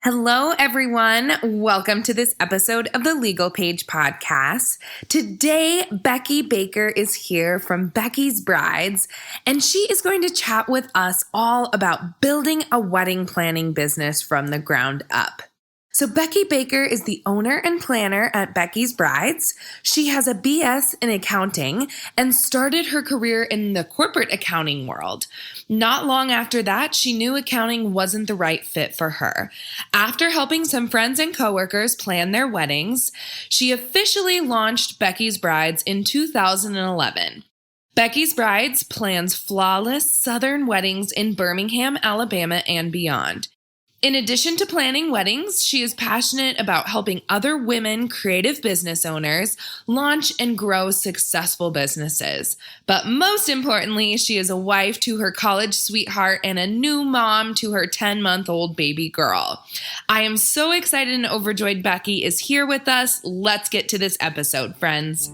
Hello, everyone. Welcome to this episode of the Legal Paige podcast. Today, Becky Baker is here from Becky's Brides, and she is going to chat with us all about building a wedding planning business from the ground up. So Becky Baker is the owner and planner at Becky's Brides. She has a BS in accounting and started her career in the corporate accounting world. Not long after that, she knew accounting wasn't the right fit for her. After helping some friends and coworkers plan their weddings, she officially launched Becky's Brides in 2011. Becky's Brides plans flawless Southern weddings in Birmingham, Alabama, and beyond. In addition to planning weddings, she is passionate about helping other women creative business owners launch and grow successful businesses. But most importantly, she is a wife to her college sweetheart and a new mom to her 10-month-old baby girl. I am so excited and overjoyed Becky is here with us. Let's get to this episode, friends.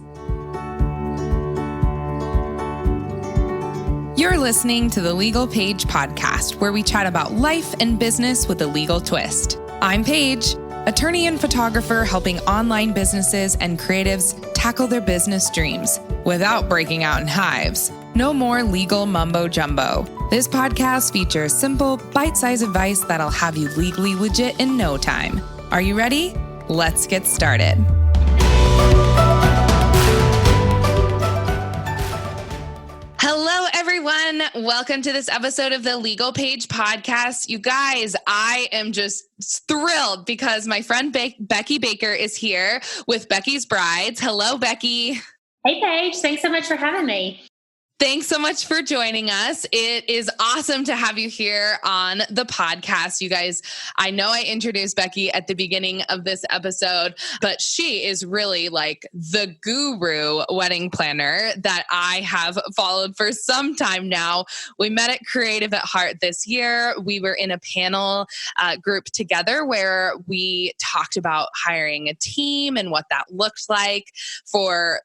You're listening to the Legal Paige podcast, where we chat about life and business with a legal twist. I'm Paige, attorney and photographer helping online businesses and creatives tackle their business dreams without breaking out in hives. No more legal mumbo jumbo. This podcast features simple, bite-sized advice that'll have you legally legit in no time. Are you ready? Let's get started. Hello, everyone. Welcome to this episode of the Legal Paige podcast. You guys, I am just thrilled because my friend Becky Baker is here with Becky's Brides. Hello, Becky. Hey, Paige. Thanks so much for having me. Thanks so much for joining us. It is awesome to have you here on the podcast. You guys, I know I introduced Becky at the beginning of this episode, but she is really like the guru wedding planner that I have followed for some time now. We met at Creative at Heart this year. We were in a panel group together where we talked about hiring a team and what that looked like for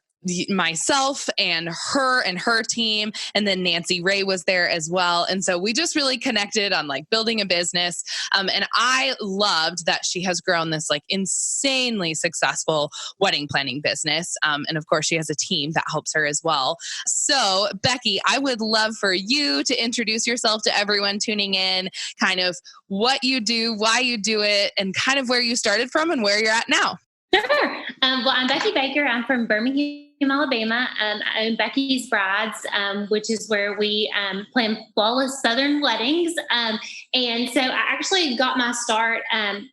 myself and her team. And then Nancy Ray was there as well. And so we just really connected on like building a business. And I loved that she has grown this like insanely successful wedding planning business. And of course she has a team that helps her as well. So Becky, I would love for you to introduce yourself to everyone tuning in, kind of what you do, why you do it, and kind of where you started from and where you're at now. Sure. Well, I'm Becky Baker. I'm from Birmingham, Alabama. I own Becky's Brides, which is where we plan flawless Southern weddings. And so I actually got my start.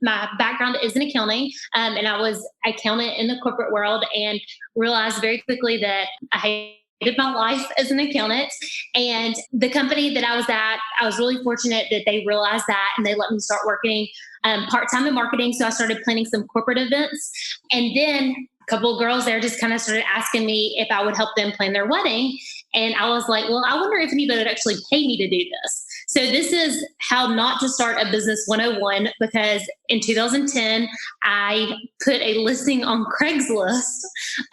My background is in accounting, and I was an accountant in the corporate world and realized very quickly that I hated my life as an accountant. And the company that I was at, I was really fortunate that they realized that and they let me start working part-time in marketing. So I started planning some corporate events. And then a couple of girls there just kind of started asking me if I would help them plan their wedding. And I was like, well, I wonder if anybody would actually pay me to do this. So this is how not to start a business 101, because in 2010, I put a listing on Craigslist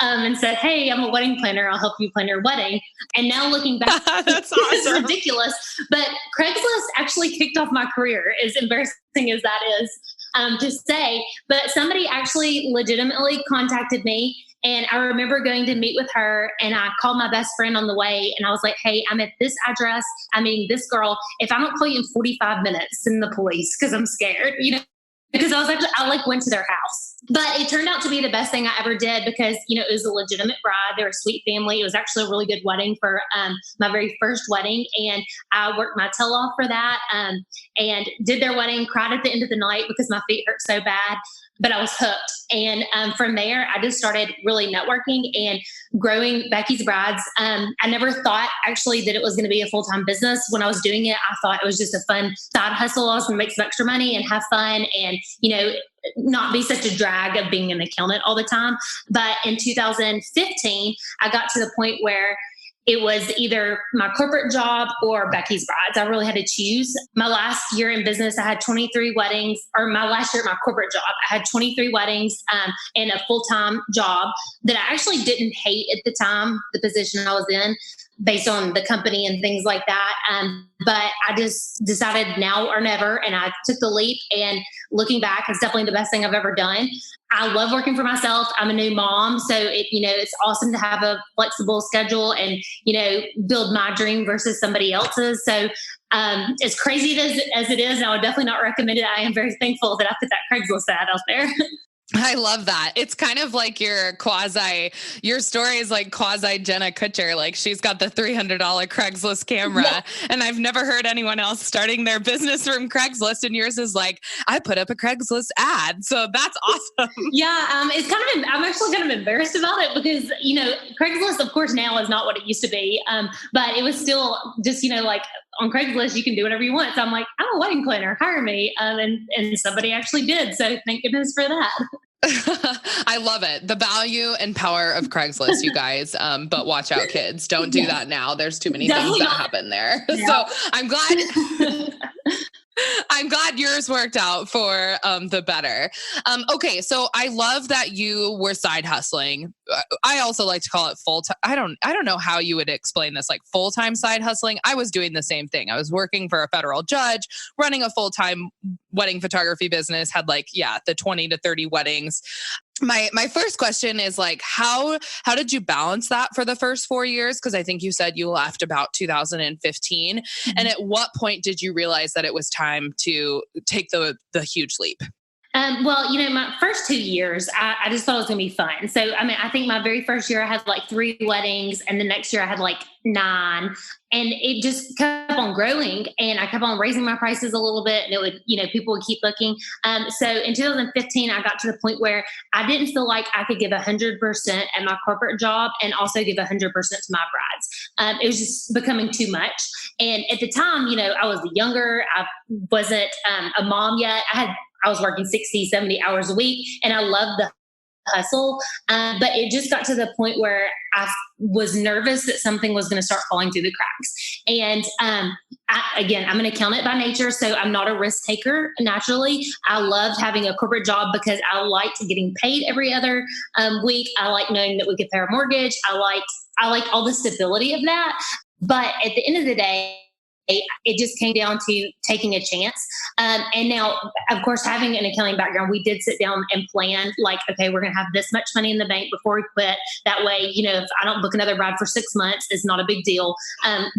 and said, hey, I'm a wedding planner. I'll help you plan your wedding. And now looking back, That's awesome. It's ridiculous. But Craigslist actually kicked off my career, as embarrassing as that is to say. But somebody actually legitimately contacted me. And I remember going to meet with her, and I called my best friend on the way, and I was like, hey, I'm at this address. I'm meeting this girl. If I don't call you in 45 minutes, send the police, because I'm scared, because I went to their house. But it turned out to be the best thing I ever did because, it was a legitimate bride. They were a sweet family. It was actually a really good wedding for my very first wedding. And I worked my tail off for that and did their wedding, cried at the end of the night because my feet hurt so bad. But I was hooked. And from there, I just started really networking and growing Becky's Brides. I never thought actually that it was going to be a full-time business. When I was doing it, I thought it was just a fun side hustle. I was going to make some extra money and have fun and, not be such a drag of being an accountant all the time. But in 2015, I got to the point where it was either my corporate job or Becky's Brides. I really had to choose. My last year in business, I had 23 weddings, or my last year at my corporate job, I had 23 weddings and a full-time job that I actually didn't hate at the time, the position I was in, based on the company and things like that. But I just decided now or never, and I took the leap and looking back, it's definitely the best thing I've ever done. I love working for myself. I'm a new mom, so it's awesome to have a flexible schedule and build my dream versus somebody else's. So as crazy as it is, I would definitely not recommend it. I am very thankful that I put that Craigslist ad out there. I love that. It's kind of like your story is like quasi Jenna Kutcher. Like she's got the $300 Craigslist camera and I've never heard anyone else starting their business from Craigslist. And yours is like, I put up a Craigslist ad. So that's awesome. Yeah. I'm actually kind of embarrassed about it because, Craigslist, of course, now is not what it used to be. But it was still just, like on Craigslist, you can do whatever you want. So I'm like, I'm a wedding planner, hire me. And somebody actually did. So thank goodness for that. I love it. The value and power of Craigslist, you guys. But watch out, kids. Don't do that now. There's too many things that happen there. Yeah. So I'm glad yours worked out for the better. Okay, so I love that you were side hustling. I also like to call it full time. I don't know how you would explain this, like full-time side hustling. I was doing the same thing. I was working for a federal judge, running a full-time wedding photography business, had the 20 to 30 weddings. My first question is like, how did you balance that for the first 4 years? Because I think you said you left about 2015. Mm-hmm. And at what point did you realize that it was time to take the huge leap? My first 2 years, I just thought it was going to be fun. So, I think my very first year I had like 3 weddings and the next year I had like 9 and it just kept on growing and I kept on raising my prices a little bit and it would, people would keep booking. So in 2015, I got to the point where I didn't feel like I could give 100% at my corporate job and also give 100% to my brides. It was just becoming too much. And at the time, I was younger. I wasn't a mom yet. I was working 60, 70 hours a week and I loved the hustle. But it just got to the point where I was nervous that something was going to start falling through the cracks. And I'm an accountant by nature, so I'm not a risk taker naturally. I loved having a corporate job because I liked getting paid every other week. I like knowing that we could pay our mortgage. I like all the stability of that. But at the end of the day, it just came down to taking a chance. And now, of course, having an accounting background, we did sit down and plan like, okay, we're going to have this much money in the bank before we quit. That way, if I don't book another bride for 6 months, it's not a big deal.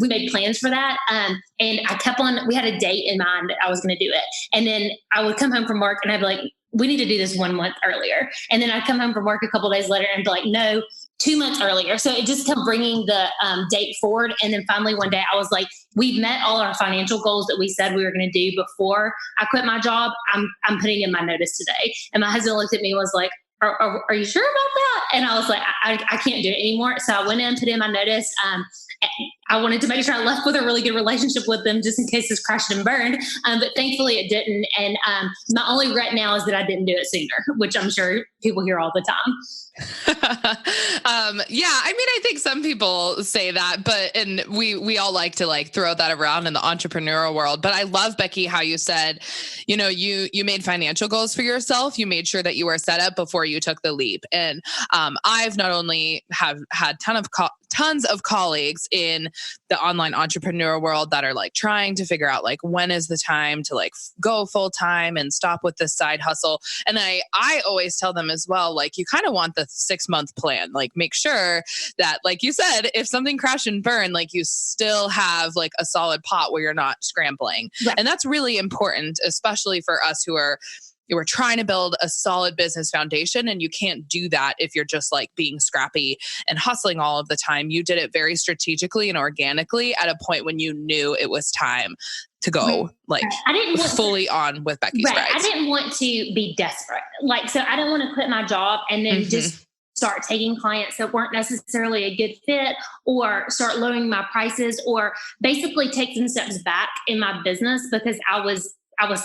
We made plans for that. And we had a date in mind that I was going to do it. And then I would come home from work and I'd be like, we need to do this 1 month earlier. And then I'd come home from work a couple of days later and be like, no, 2 months earlier. So it just kept bringing the date forward. And then finally one day I was like, we've met all our financial goals that we said we were going to do before I quit my job. I'm putting in my notice today. And my husband looked at me and was like, are you sure about that? And I was like, I can't do it anymore. So I went in, put in my notice. I wanted to make sure I left with a really good relationship with them just in case this crashed and burned. But thankfully it didn't. And my only regret now is that I didn't do it sooner, which I'm sure people hear all the time. I think some people say that, and we all like to throw that around in the entrepreneurial world. But I love, Becky, how you said, you made financial goals for yourself. You made sure that you were set up before you took the leap. And I've not only have had tons of colleagues in the online entrepreneur world that are trying to figure out when is the time to go full time and stop with this side hustle. And I always tell them as well, you kind of want the 6-month plan, make sure that, like you said, if something crashed and burned, you still have a solid pot where you're not scrambling. Right. And that's really important, especially for us who are trying to build a solid business foundation. And you can't do that if you're just being scrappy and hustling all of the time. You did it very strategically and organically at a point when you knew it was time to go I didn't want fully on with Becky's Brides. I didn't want to be desperate. So I don't want to quit my job and then just start taking clients that weren't necessarily a good fit or start lowering my prices or basically take some steps back in my business because I was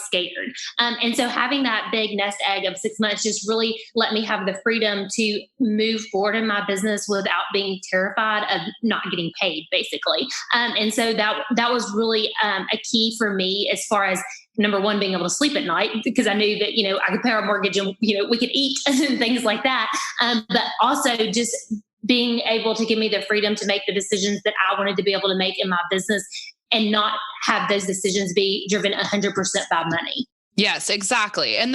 scared. And so having that big nest egg of 6 months just really let me have the freedom to move forward in my business without being terrified of not getting paid, basically. And so that was really a key for me as far as, number one, being able to sleep at night because I knew that, I could pay our mortgage and, we could eat and things like that. But also just being able to give me the freedom to make the decisions that I wanted to be able to make in my business and not have those decisions be driven 100% by money. Yes, exactly. And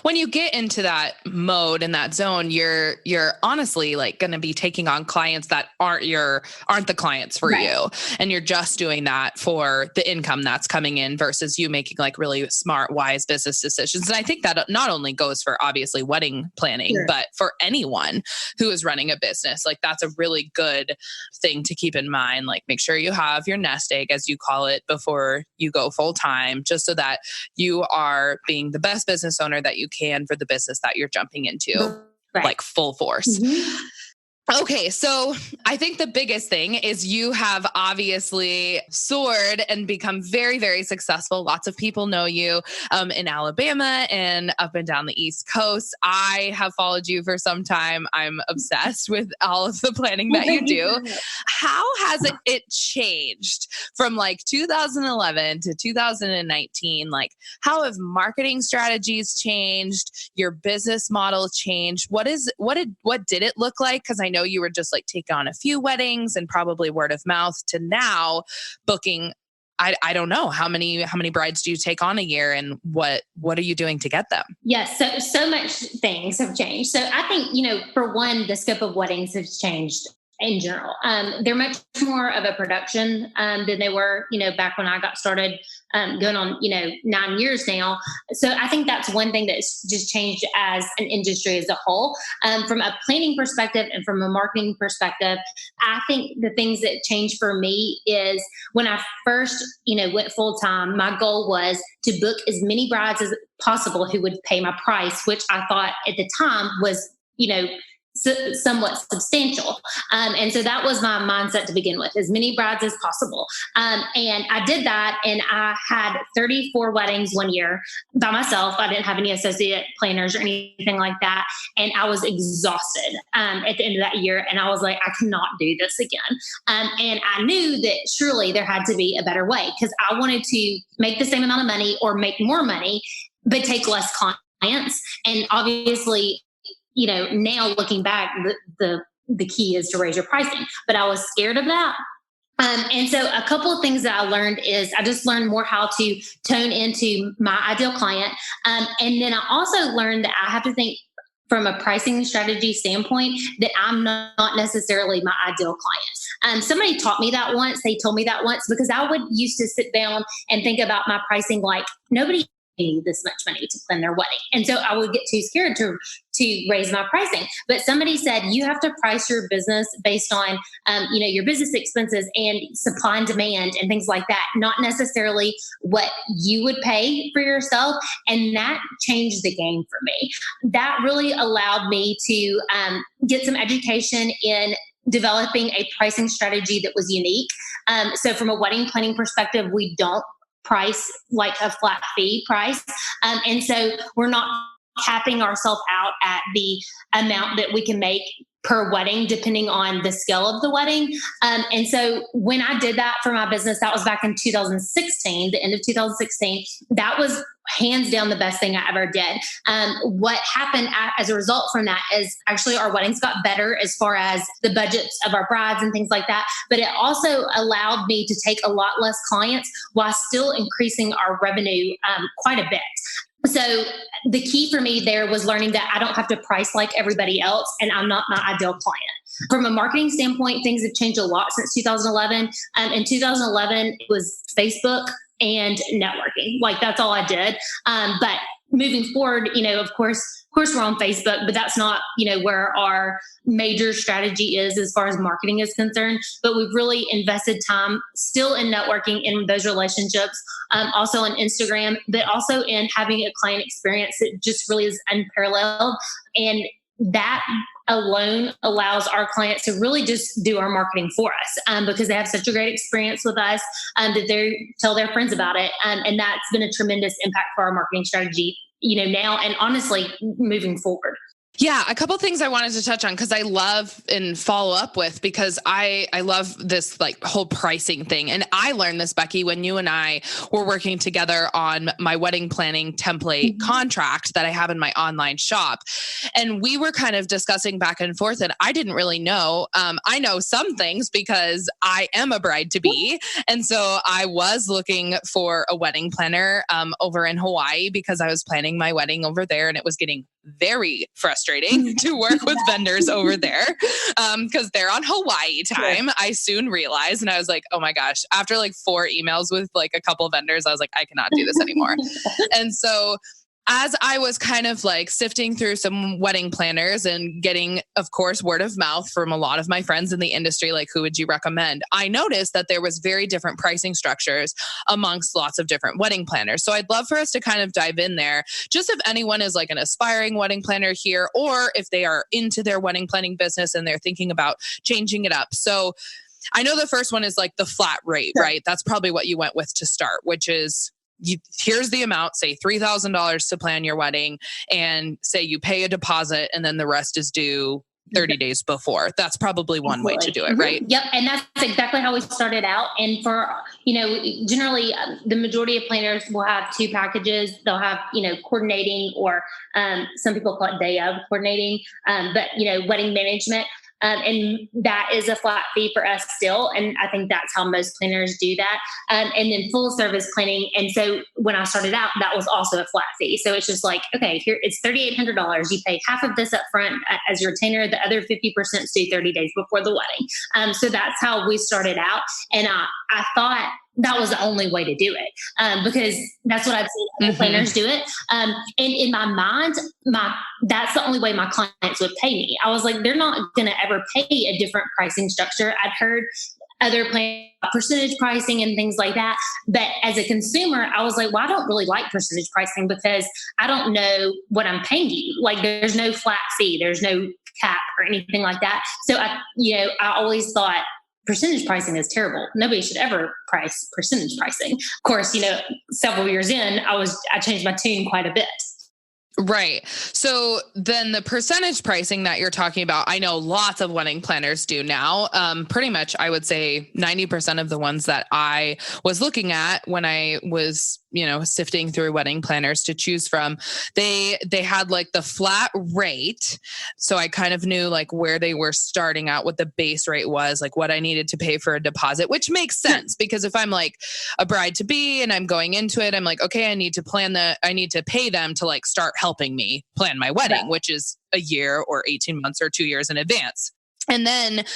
when you get into that mode and that zone, you're honestly like going to be taking on clients that aren't the clients for Right. you. And you're just doing that for the income that's coming in versus you making like really smart, wise business decisions. And I think that not only goes for obviously wedding planning, Sure. but for anyone who is running a business, like that's a really good thing to keep in mind. Like make sure you have your nest egg, as you call it, before you go full time, just so that you are being the best business owner that you can for the business that you're jumping into, Right. like full force. Mm-hmm. Okay, so I think the biggest thing is you have obviously soared and become very, very successful. Lots of people know you in Alabama and up and down the East Coast. I have followed you for some time. I'm obsessed with all of the planning that you do. How has it changed from like 2011 to 2019? Like, how have marketing strategies changed? Your business model changed? What did it look like? Because I know you were just like taking on a few weddings and probably word of mouth to now booking. I don't know how many brides do you take on a year, and what are you doing to get them? Yes, so much things have changed. So I think, for one, the scope of weddings has changed in general. They're much more of a production than they were, back when I got started, going on, 9 years now. So I think that's one thing that's just changed as an industry as a whole. From a planning perspective and from a marketing perspective, I think the things that changed for me is when I first, went full time, my goal was to book as many brides as possible who would pay my price, which I thought at the time was, somewhat substantial. And so that was my mindset to begin with, as many brides as possible. And I did that, and I had 34 weddings one year by myself. I didn't have any associate planners or anything like that. And I was exhausted at the end of that year. And I was like, I cannot do this again. And I knew that surely there had to be a better way, because I wanted to make the same amount of money or make more money, but take less clients. And obviously, now looking back, the key is to raise your pricing. But I was scared of that. And so a couple of things that I learned is I just learned more how to tone into my ideal client. And then I also learned that I have to think from a pricing strategy standpoint that I'm not necessarily my ideal client. Somebody taught me that once. They told me that once, because I would used to sit down and think about my pricing like nobody need this much money to plan their wedding. And so I would get too scared to raise my pricing. But somebody said, you have to price your business based on, your business expenses and supply and demand and things like that, not necessarily what you would pay for yourself. And that changed the game for me. That really allowed me to get some education in developing a pricing strategy that was unique. So from a wedding planning perspective, we don't price like a flat fee price. And so we're not capping ourselves out at the amount that we can make per wedding, depending on the scale of the wedding. And so when I did that for my business, that was back in 2016, the end of 2016, that was hands down the best thing I ever did. What happened as a result from that is actually our weddings got better as far as the budgets of our brides and things like that. But it also allowed me to take a lot less clients while still increasing our revenue quite a bit. So the key for me there was learning that I don't have to price like everybody else, and I'm not my ideal client. From a marketing standpoint, things have changed a lot since 2011. In 2011, it was Facebook and networking. Like that's all I did. But moving forward, of course we're on Facebook, but that's not, where our major strategy is as far as marketing is concerned. But we've really invested time still in networking in those relationships, also on Instagram, but also in having a client experience that just really is unparalleled. And that alone allows our clients to really just do our marketing for us because they have such a great experience with us that they tell their friends about it. And that's been a tremendous impact for our marketing strategy, now and honestly moving forward. Yeah, a couple things I wanted to touch on because I love and follow up with because I love this like whole pricing thing. And I learned this, Becky, when you and I were working together on my wedding planning template contract that I have in my online shop. And we were kind of discussing back and forth, and I didn't really know. I know some things because I am a bride to be. And so I was looking for a wedding planner over in Hawaii because I was planning my wedding over there, and it was getting very frustrating to work with vendors over there because they're on Hawaii time. I soon realized, and I was like, oh my gosh, after like 4 emails with like a couple vendors, I was like, I cannot do this anymore. And so as I was kind of like sifting through some wedding planners and getting, of course, word of mouth from a lot of my friends in the industry, like, who would you recommend? I noticed that there was very different pricing structures amongst lots of different wedding planners. So I'd love for us to kind of dive in there, just if anyone is like an aspiring wedding planner here, or if they are into their wedding planning business and they're thinking about changing it up. So I know the first one is like the flat rate, right? That's probably what you went with to start, which is here's the amount, say $3,000 to plan your wedding, and say you pay a deposit and then the rest is due 30 days before. That's probably one way to do it, right? Yep. And that's exactly how we started out. And for, generally the majority of planners will have 2 packages. They'll have, coordinating, or some people call it day of coordinating, but, wedding management. And that is a flat fee for us still. And I think that's how most planners do that. And then full service planning. And so when I started out, that was also a flat fee. So it's just like, okay, here it's $3,800. You pay half of this up front as your retainer. The other 50% is due 30 days before the wedding. So that's how we started out. And I thought that was the only way to do it, because that's what I've seen other planners do it. And in my mind, that's the only way my clients would pay me. I was like, they're not going to ever pay a different pricing structure. I'd heard other planners percentage pricing and things like that. But as a consumer, I was like, well, I don't really like percentage pricing because I don't know what I'm paying you. Like, there's no flat fee, there's no cap or anything like that. So I always thought, percentage pricing is terrible. Nobody should ever price percentage pricing. Of course, several years in, I changed my tune quite a bit. Right. So then the percentage pricing that you're talking about, I know lots of wedding planners do now. Pretty much, I would say 90% of the ones that I was looking at when I was, sifting through wedding planners to choose from, they had like the flat rate. So I kind of knew like where they were starting out, what the base rate was, like what I needed to pay for a deposit, which makes sense because if I'm like a bride to be and I'm going into it, I'm like, okay, I need to pay them to like start helping me plan my wedding, which is a year or 18 months or 2 years in advance. And then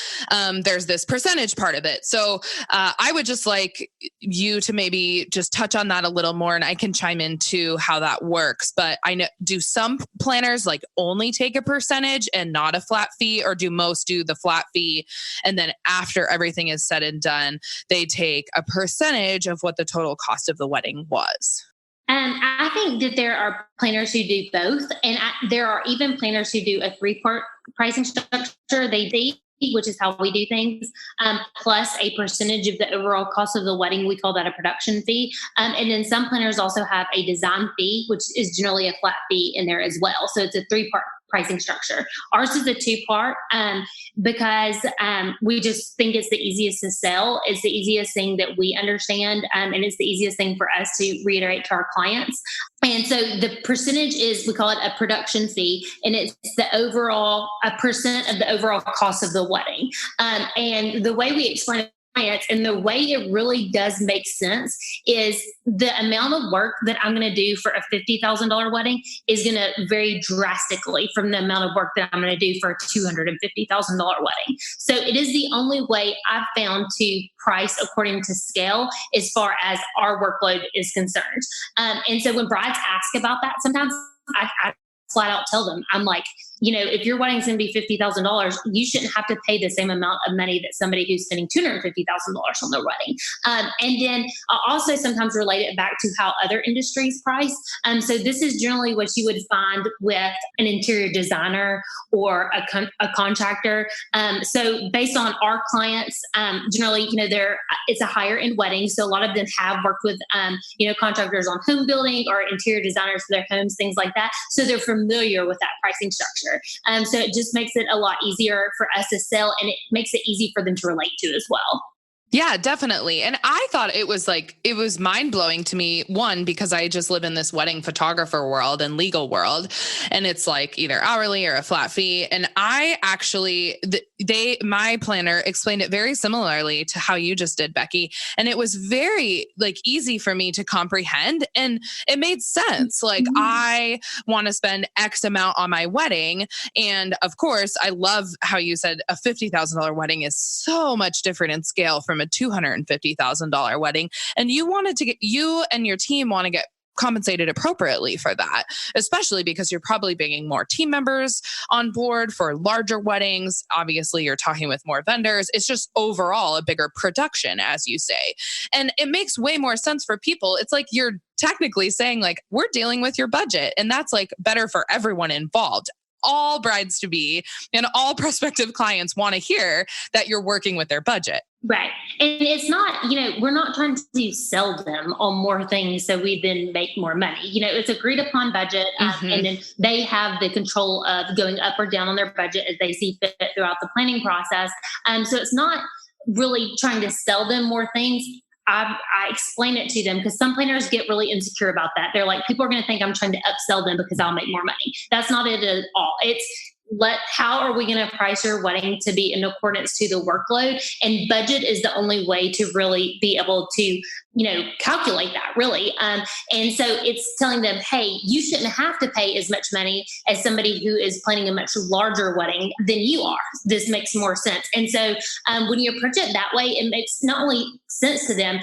there's this percentage part of it. So I would just like you to maybe just touch on that a little more, and I can chime into how that works. But I know, do some planners like only take a percentage and not a flat fee, or do most do the flat fee? And then after everything is said and done, they take a percentage of what the total cost of the wedding was. I think that there are planners who do both. And there are even planners who do a 3-part pricing structure. They which is how we do things, plus a percentage of the overall cost of the wedding. We call that a production fee. And then some planners also have a design fee, which is generally a flat fee in there as well. So it's a 3-part pricing structure. Ours is a 2-part because we just think it's the easiest to sell. It's the easiest thing that we understand, and it's the easiest thing for us to reiterate to our clients. And so the percentage is, we call it a production fee, and it's a percent of the overall cost of the wedding. And the way we explain it, and the way it really does make sense, is the amount of work that I'm going to do for a $50,000 wedding is going to vary drastically from the amount of work that I'm going to do for a $250,000 wedding. So it is the only way I've found to price according to scale as far as our workload is concerned. And so when brides ask about that, sometimes I flat out tell them, I'm like, if your wedding's going to be $50,000, you shouldn't have to pay the same amount of money that somebody who's spending $250,000 on their wedding. And then I also sometimes relate it back to how other industries price. So this is generally what you would find with an interior designer or a contractor. So based on our clients, generally, it's a higher end wedding. So a lot of them have worked with, contractors on home building or interior designers for their homes, things like that. So they're familiar with that pricing structure. manager. So it just makes it a lot easier for us to sell, and it makes it easy for them to relate to as well. Yeah, definitely. And I thought it was mind blowing to me. One, because I just live in this wedding photographer world and legal world, and it's like either hourly or a flat fee. And I actually, my planner explained it very similarly to how you just did, Becky. And it was very like easy for me to comprehend, and it made sense. Like I want to spend X amount on my wedding. And of course, I love how you said a $50,000 wedding is so much different in scale from a $250,000 wedding. And you and your team want to get compensated appropriately for that, especially because you're probably bringing more team members on board for larger weddings. Obviously, you're talking with more vendors. It's just overall a bigger production, as you say. And it makes way more sense for people. It's like you're technically saying like, we're dealing with your budget, and that's like better for everyone involved. All brides to be and all prospective clients want to hear that you're working with their budget. Right. And it's not, we're not trying to sell them on more things so we then make more money. It's agreed upon budget, and then they have the control of going up or down on their budget as they see fit throughout the planning process. So it's not really trying to sell them more things. I explain it to them because some planners get really insecure about that. They're like, people are going to think I'm trying to upsell them because I'll make more money. That's not it at all. It's how are we going to price your wedding to be in accordance to the workload? And budget is the only way to really be able to, calculate that really. And so it's telling them, hey, you shouldn't have to pay as much money as somebody who is planning a much larger wedding than you are. This makes more sense. And so when you approach it that way, it makes not only sense to them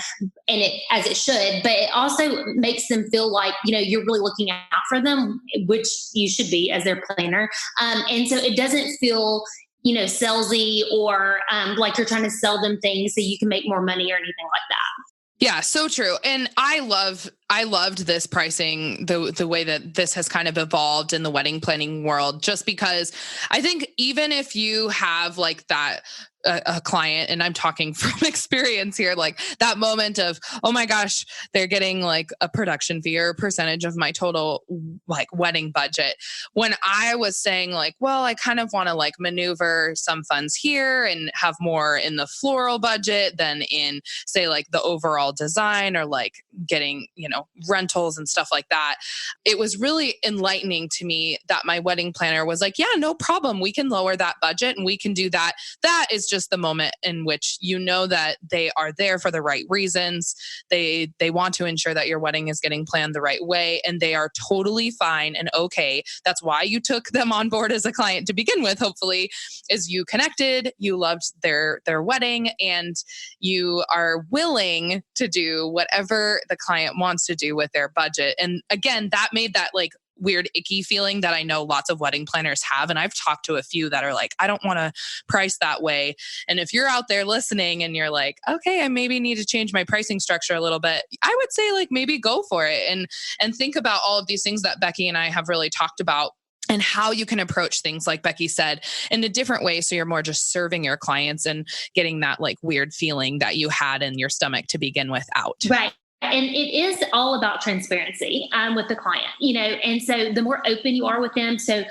and as it should, but it also makes them feel like, you're really looking out for them, which you should be as their planner. And so it doesn't feel, salesy or like you're trying to sell them things so you can make more money or anything like that. Yeah, so true. And I loved this pricing, the way that this has kind of evolved in the wedding planning world, just because I think even if you have like that, a client, and I'm talking from experience here, like that moment of, oh my gosh, they're getting like a production fee or a percentage of my total like wedding budget. When I was saying like, well, I kind of want to like maneuver some funds here and have more in the floral budget than in say like the overall design or like getting, rentals and stuff like that. It was really enlightening to me that my wedding planner was like, yeah, no problem. We can lower that budget and we can do that. That is just the moment in which that they are there for the right reasons. They want to ensure that your wedding is getting planned the right way, and they are totally fine and okay. That's why you took them on board as a client to begin with, hopefully, is you connected, you loved their wedding, and you are willing to do whatever the client wants to do with their budget. And again, that made that like weird, icky feeling that I know lots of wedding planners have. And I've talked to a few that are like, I don't want to price that way. And if you're out there listening and you're like, okay, I maybe need to change my pricing structure a little bit, I would say like maybe go for it and think about all of these things that Becky and I have really talked about, and how you can approach things, like Becky said, in a different way. So you're more just serving your clients and getting that like weird feeling that you had in your stomach to begin with out. Right. And it is all about transparency with the client, and so the more open you are with them. So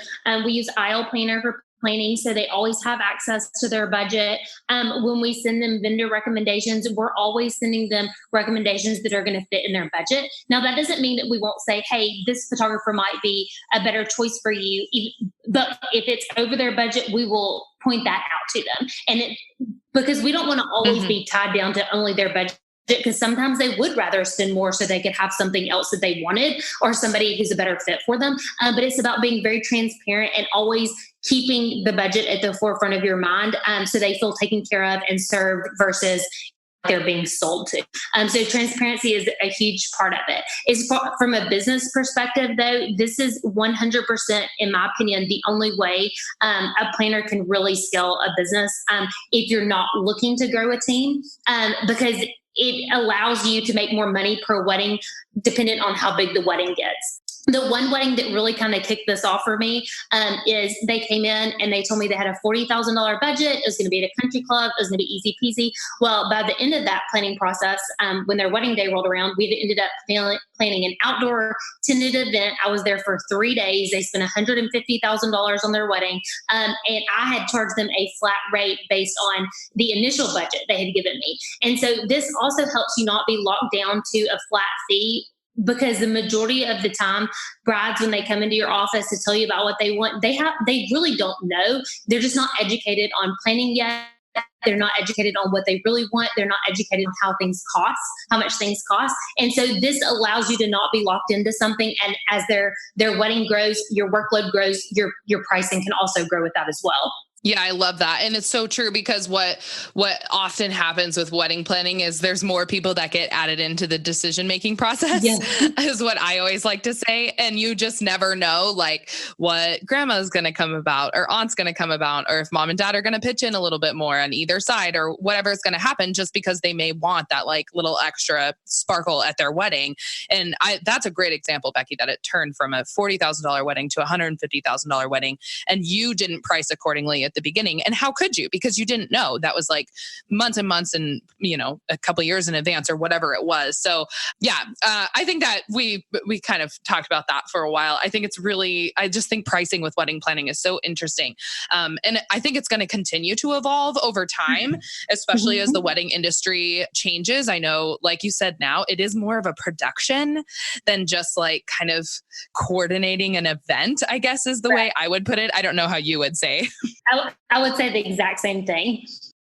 we use Aisle Planner for planning, so they always have access to their budget. When we send them vendor recommendations, we're always sending them recommendations that are going to fit in their budget. Now, that doesn't mean that we won't say, hey, this photographer might be a better choice for you. But if it's over their budget, we will point that out to them. And because we don't want to always be tied down to only their budget, because sometimes they would rather spend more so they could have something else that they wanted or somebody who's a better fit for them. But it's about being very transparent and always keeping the budget at the forefront of your mind, so they feel taken care of and served versus they're being sold to. So transparency is a huge part of it. From a business perspective, though, this is 100%, in my opinion, the only way a planner can really scale a business if you're not looking to grow a team, because it allows you to make more money per wedding dependent on how big the wedding gets. The one wedding that really kind of kicked this off for me is they came in and they told me they had a $40,000 budget. It was going to be at a country club. It was going to be easy peasy. Well, by the end of that planning process, when their wedding day rolled around, we ended up planning an outdoor tented event. I was there for 3 days. They spent $150,000 on their wedding. And I had charged them a flat rate based on the initial budget they had given me. And so this also helps you not be locked down to a flat fee, because the majority of the time, brides, when they come into your office to tell you about what they want, they really don't know. They're just not educated on planning yet. They're not educated on what they really want. They're not educated on how much things cost. And so this allows you to not be locked into something. And as their wedding grows, your workload grows, your pricing can also grow with that as well. Yeah, I love that. And it's so true, because what often happens with wedding planning is there's more people that get added into the decision-making process, is what I always like to say. And you just never know like what grandma's going to come about or aunt's going to come about, or if mom and dad are going to pitch in a little bit more on either side, or whatever is going to happen, just because they may want that like little extra sparkle at their wedding. And that's a great example, Becky, that it turned from a $40,000 wedding to a $150,000 wedding, and you didn't price accordingly at the beginning. And how could you? Because you didn't know. That was like months and months and, a couple of years in advance or whatever it was. So yeah, I think that we kind of talked about that for a while. I think I just think pricing with wedding planning is so interesting. And I think it's going to continue to evolve over time, especially as the wedding industry changes. I know, like you said, now it is more of a production than just like kind of coordinating an event, I guess is the way I would put it. I don't know how you would say. I would say the exact same thing.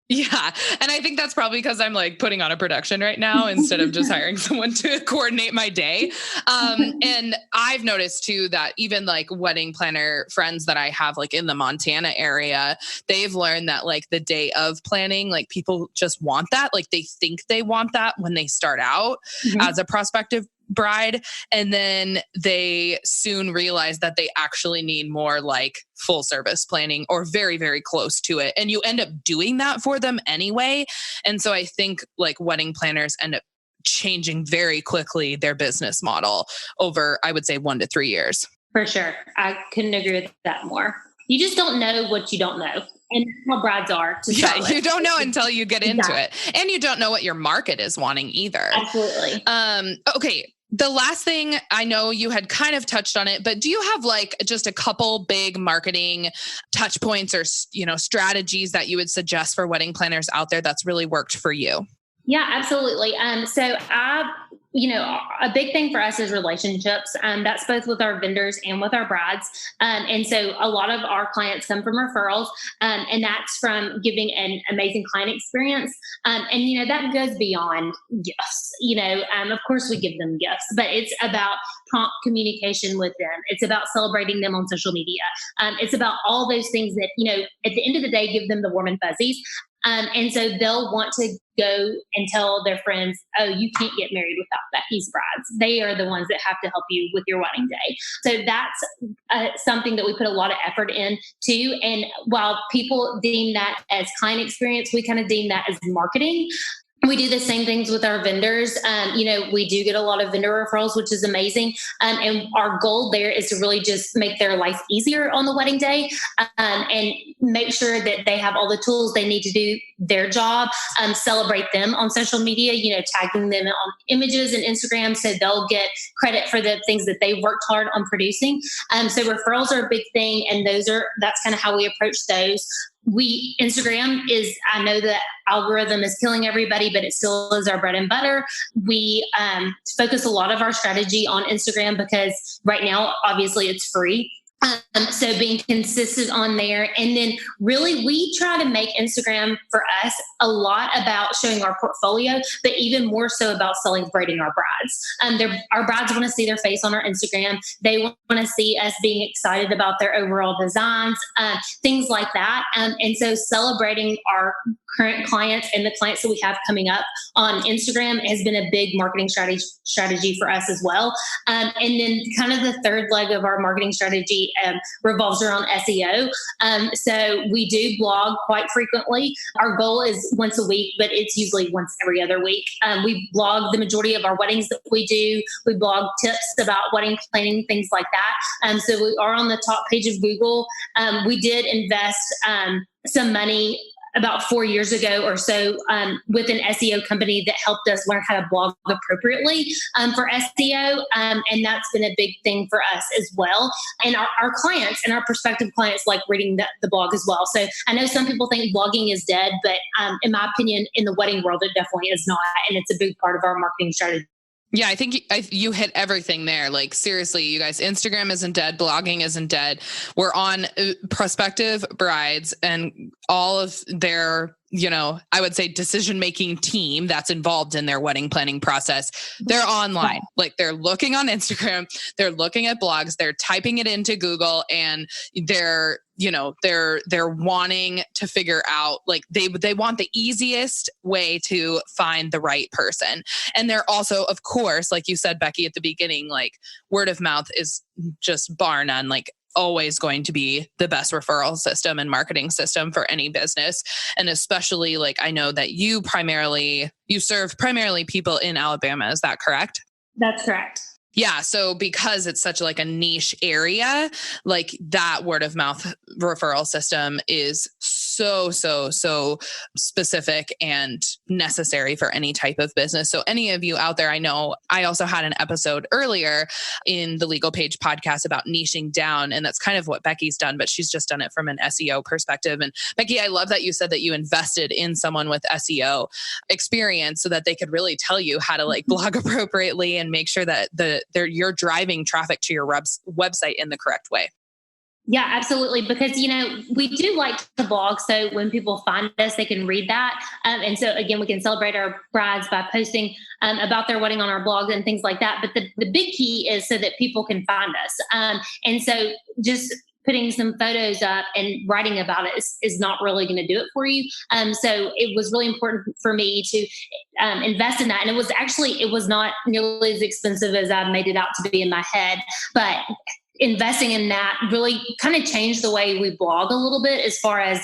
Yeah. And I think that's probably because I'm like putting on a production right now instead of just hiring someone to coordinate my day. And I've noticed too that even like wedding planner friends that I have like in the Montana area, they've learned that like the day of planning, like people just want that. Like they think they want that when they start out as a prospective bride. And then they soon realize that they actually need more like full service planning or very, very close to it. And you end up doing that for them anyway. And so I think like wedding planners end up changing very quickly their business model over, I would say, 1 to 3 years. For sure. I couldn't agree with that more. You just don't know what you don't know. And how brides are to start with. You don't know until you get into it. And you don't know what your market is wanting either. Absolutely. Okay. The last thing, I know you had kind of touched on it, but do you have like just a couple big marketing touch points or, strategies that you would suggest for wedding planners out there that's really worked for you? Yeah, absolutely. So a big thing for us is relationships. That's both with our vendors and with our brides. And so a lot of our clients come from referrals, and that's from giving an amazing client experience. And that goes beyond gifts. Of course we give them gifts, but it's about prompt communication with them. It's about celebrating them on social media. It's about all those things that, at the end of the day, give them the warm and fuzzies. And so they'll want to go and tell their friends, oh, you can't get married without Becky's brides. They are the ones that have to help you with your wedding day. So that's something that we put a lot of effort into. And while people deem that as client experience, we kind of deem that as marketing. We do the same things with our vendors. We do get a lot of vendor referrals, which is amazing. And our goal there is to really just make their life easier on the wedding day, and make sure that they have all the tools they need to do their job, celebrate them on social media, tagging them on images and Instagram so they'll get credit for the things that they've worked hard on producing. So referrals are a big thing, and that's kind of how we approach those. Instagram is, I know the algorithm is killing everybody, but it still is our bread and butter. We focus a lot of our strategy on Instagram because right now, obviously, it's free. So being consistent on there. And then really we try to make Instagram for us a lot about showing our portfolio, but even more so about celebrating our brides. Our brides want to see their face on our Instagram. They want to see us being excited about their overall designs, things like that. And so celebrating our current clients and the clients that we have coming up on Instagram has been a big marketing strategy for us as well. And then kind of the third leg of our marketing strategy revolves around SEO. So we do blog quite frequently. Our goal is once a week, but it's usually once every other week. We blog the majority of our weddings that we do. We blog tips about wedding planning, things like that. So we are on the top page of Google. We did invest some money about 4 years ago or so with an SEO company that helped us learn how to blog appropriately for SEO. And that's been a big thing for us as well. And our clients and our prospective clients like reading the blog as well. So I know some people think blogging is dead, but in my opinion, in the wedding world, it definitely is not. And it's a big part of our marketing strategy. Yeah, I think you hit everything there. Like, seriously, you guys, Instagram isn't dead. Blogging isn't dead. We're on prospective brides and all of their, I would say decision-making team that's involved in their wedding planning process. They're online. Like, they're looking on Instagram, they're looking at blogs, they're typing it into Google, and they're wanting to figure out, like, they want the easiest way to find the right person. And they're also, of course, like you said, Becky, at the beginning, like, word of mouth is just bar none, like, always going to be the best referral system and marketing system for any business. And especially, like, I know that you serve primarily people in Alabama. Is that correct? That's correct. Yeah. So because it's such like a niche area, like, that word of mouth referral system is so specific and necessary for any type of business. So any of you out there, I know I also had an episode earlier in the Legal Page podcast about niching down. And that's kind of what Becky's done, but she's just done it from an SEO perspective. And Becky, I love that you said that you invested in someone with SEO experience so that they could really tell you how to, like, blog appropriately and make sure that you're driving traffic to your website in the correct way. Yeah, absolutely. Because, we do like to blog. So when people find us, they can read that. And so again, we can celebrate our brides by posting about their wedding on our blog and things like that. But the big key is so that people can find us. And so just putting some photos up and writing about it is not really going to do it for you. So it was really important for me to invest in that. And it was not nearly as expensive as I made it out to be in my head, but investing in that really kind of changed the way we blog a little bit, as far as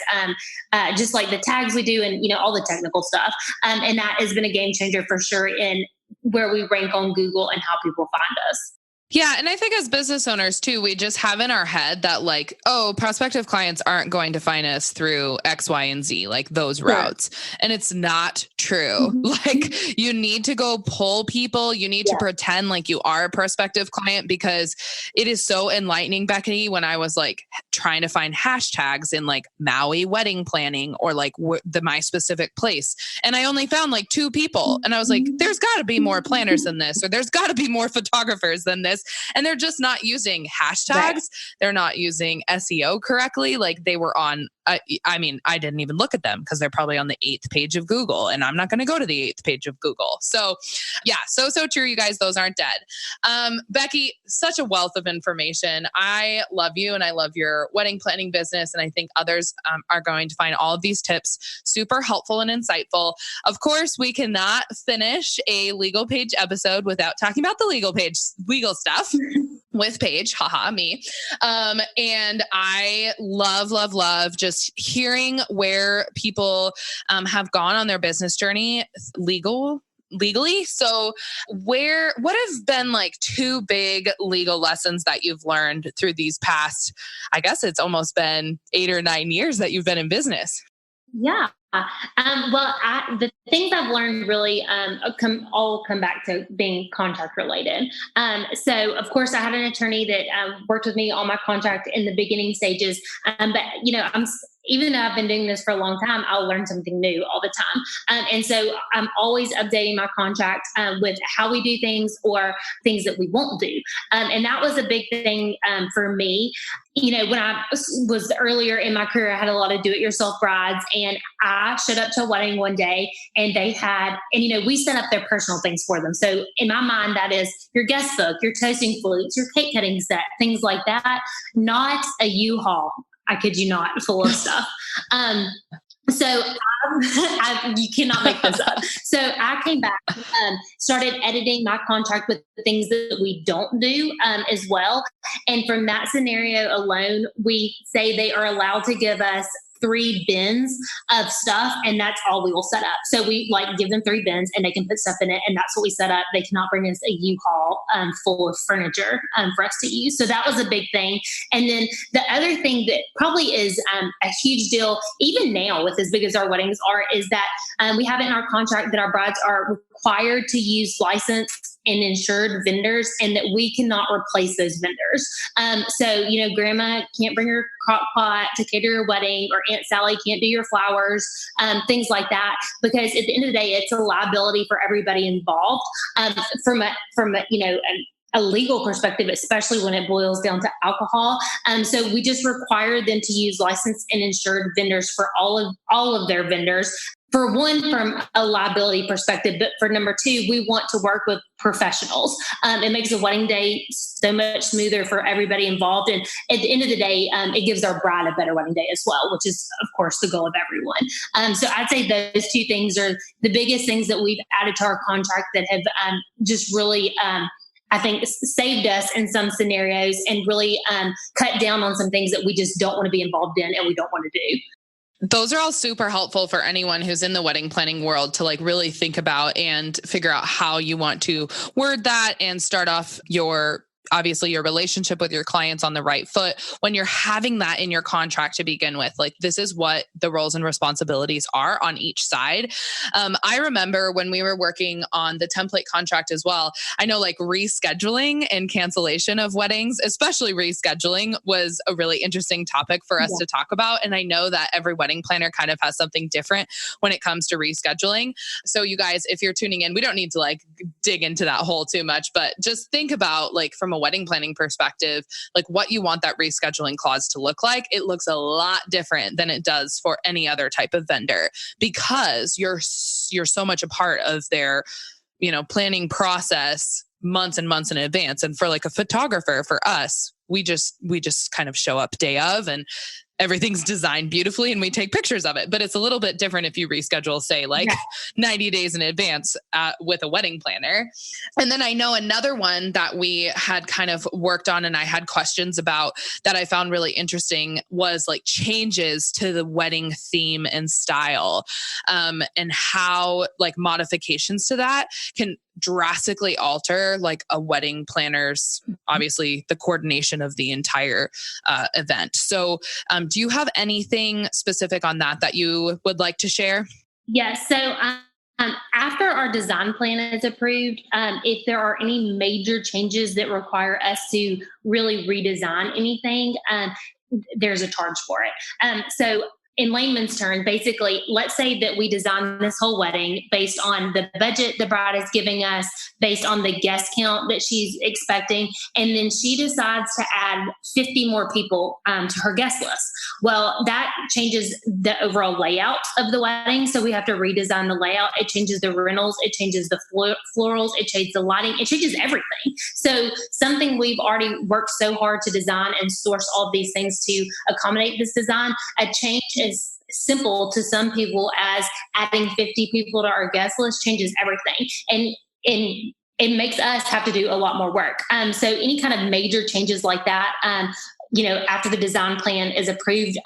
just like the tags we do and, all the technical stuff. And that has been a game changer for sure in where we rank on Google and how people find us. Yeah. And I think as business owners too, we just have in our head that, like, oh, prospective clients aren't going to find us through X, Y, and Z, like those routes. And it's not true. Mm-hmm. Like, you need to go pull people. You need to pretend like you are a prospective client, because it is so enlightening, Becky, when I was like trying to find hashtags in like Maui wedding planning or like my specific place. And I only found like 2 people. And I was like, there's got to be more planners than this, or there's got to be more photographers than this. And they're just not using hashtags. Right. They're not using SEO correctly. Like, they were on, I didn't even look at them because they're probably on the 8th page of Google, and I'm not going to go to the 8th page of Google. So yeah, so true. You guys, those aren't dead. Becky, such a wealth of information. I love you and I love your wedding planning business. And I think others are going to find all of these tips super helpful and insightful. Of course, we cannot finish a Legal Page episode without talking about the legal stuff with Paige, haha, me. And I love just hearing where people have gone on their business journey legally. So what have been like 2 big legal lessons that you've learned through these past, I guess it's almost been 8 or 9 years that you've been in business? Yeah. The things I've learned really all come back to being contract related. So of course I had an attorney that worked with me on my contract in the beginning stages. But even though I've been doing this for a long time, I'll learn something new all the time. And so I'm always updating my contract with how we do things or things that we won't do. And that was a big thing for me. When I was earlier in my career, I had a lot of do-it-yourself brides, and I showed up to a wedding one day and they had, we set up their personal things for them. So in my mind, that is your guest book, your toasting flutes, your cake cutting set, things like that, not a U-Haul. I kid you not, full of stuff. So you cannot make this up. So I came back, started editing my contract with the things that we don't do as well. And from that scenario alone, we say they are allowed to give us 3 bins of stuff, and that's all we will set up. So we like give them 3 bins and they can put stuff in it, and that's what we set up. They cannot bring us a U-Haul full of furniture for us to use. So that was a big thing. And then the other thing that probably is a huge deal, even now with as big as our weddings are, is that we have it in our contract that our brides are required to use licensed and insured vendors, and that we cannot replace those vendors. So, grandma can't bring her crock pot to cater your wedding, or Aunt Sally can't do your flowers, things like that, because at the end of the day, it's a liability for everybody involved. From a legal perspective, especially when it boils down to alcohol. So we just require them to use licensed and insured vendors for all of their vendors. For one, from a liability perspective, but for number 2, we want to work with professionals. It makes a wedding day so much smoother for everybody involved. And at the end of the day, it gives our bride a better wedding day as well, which is, of course, the goal of everyone. So I'd say those 2 things are the biggest things that we've added to our contract that have just really, I think, saved us in some scenarios, and really cut down on some things that we just don't want to be involved in and we don't want to do. Those are all super helpful for anyone who's in the wedding planning world to really think about and figure out how you want to word that and start off obviously your relationship with your clients on the right foot when you're having that in your contract to begin with. This is what the roles and responsibilities are on each side. I remember when we were working on the template contract as well, I know rescheduling and cancellation of weddings, especially rescheduling, was a really interesting topic for us to talk about. And I know that every wedding planner kind of has something different when it comes to rescheduling. So you guys, if you're tuning in, we don't need to dig into that hole too much, but just think about from a wedding planning perspective, what you want that rescheduling clause to look like. It looks a lot different than it does for any other type of vendor, because you're so much a part of their, planning process months and months in advance. And for a photographer, for us, we just kind of show up day of, and everything's designed beautifully and we take pictures of it. But it's a little bit different if you reschedule, say 90 days in advance with a wedding planner. And then I know another one that we had kind of worked on and I had questions about that I found really interesting was changes to the wedding theme and style, and how modifications to that can drastically alter a wedding planner's, obviously, the coordination of the entire event. So do you have anything specific on that you would like to share? Yes. So after our design plan is approved, if there are any major changes that require us to really redesign anything, there's a charge for it. So in layman's terms, basically, let's say that we design this whole wedding based on the budget the bride is giving us, based on the guest count that she's expecting, and then she decides to add 50 more people to her guest list. Well, that changes the overall layout of the wedding, so we have to redesign the layout. It changes the rentals, it changes the florals, it changes the lighting, it changes everything. So something we've already worked so hard to design and source all of these things to accommodate this design, a change as simple to some people as adding 50 people to our guest list changes everything. And it makes us have to do a lot more work. So any kind of major changes like that, after the design plan is approved,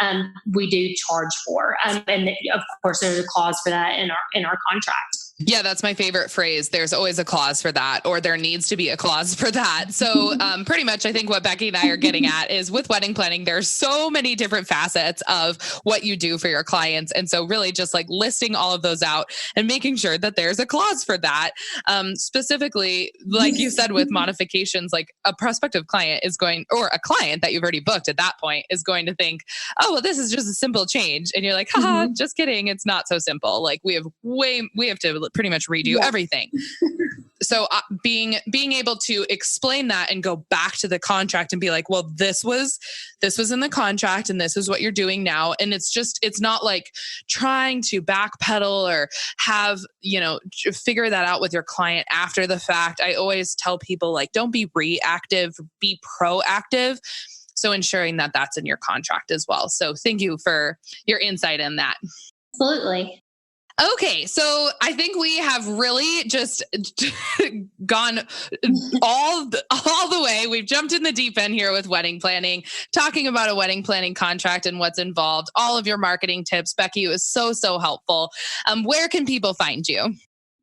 we do charge for. And of course, there's a clause for that in our contract. Yeah, that's my favorite phrase. There's always a clause for that, or there needs to be a clause for that. So pretty much I think what Becky and I are getting at is with wedding planning, there's so many different facets of what you do for your clients. And so really just listing all of those out and making sure that there's a clause for that. Specifically, like you said, with modifications, a prospective client or a client that you've already booked at that point is going to think, oh, well, this is just a simple change. And you're like, haha, just kidding. It's not so simple. We have to pretty much redo everything. So being able to explain that and go back to the contract and be like, well, this was in the contract and this is what you're doing now. And it's not trying to backpedal or have, figure that out with your client after the fact. I always tell people don't be reactive, be proactive. So ensuring that that's in your contract as well. So thank you for your insight in that. Absolutely. Okay, so I think we have really just gone all the way. We've jumped in the deep end here with wedding planning, talking about a wedding planning contract and what's involved, all of your marketing tips. Becky, it was so helpful. Where can people find you?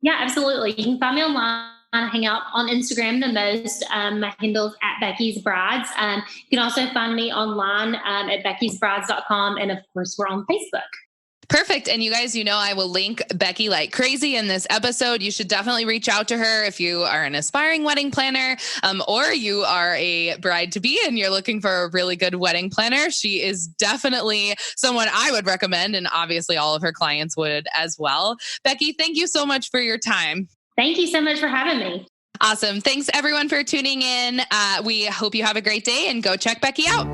Yeah, absolutely. You can find me online. I hang out on Instagram the most. My handle's at Becky's Brides. You can also find me online at beckysbrides.com. And of course, we're on Facebook. Perfect. And you guys, I will link Becky like crazy in this episode. You should definitely reach out to her if you are an aspiring wedding planner, or you are a bride-to-be and you're looking for a really good wedding planner. She is definitely someone I would recommend, and obviously all of her clients would as well. Becky, thank you so much for your time. Thank you so much for having me. Awesome. Thanks everyone for tuning in. We hope you have a great day, and go check Becky out.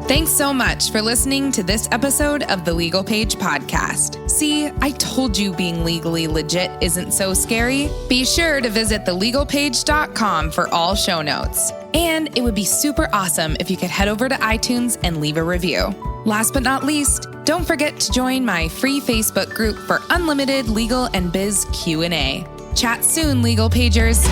Thanks so much for listening to this episode of the Legal Paige podcast. See, I told you being legally legit isn't so scary. Be sure to visit thelegalpage.com for all show notes. And it would be super awesome if you could head over to iTunes and leave a review. Last but not least, don't forget to join my free Facebook group for unlimited legal and biz Q&A. Chat soon, Legal Pagers.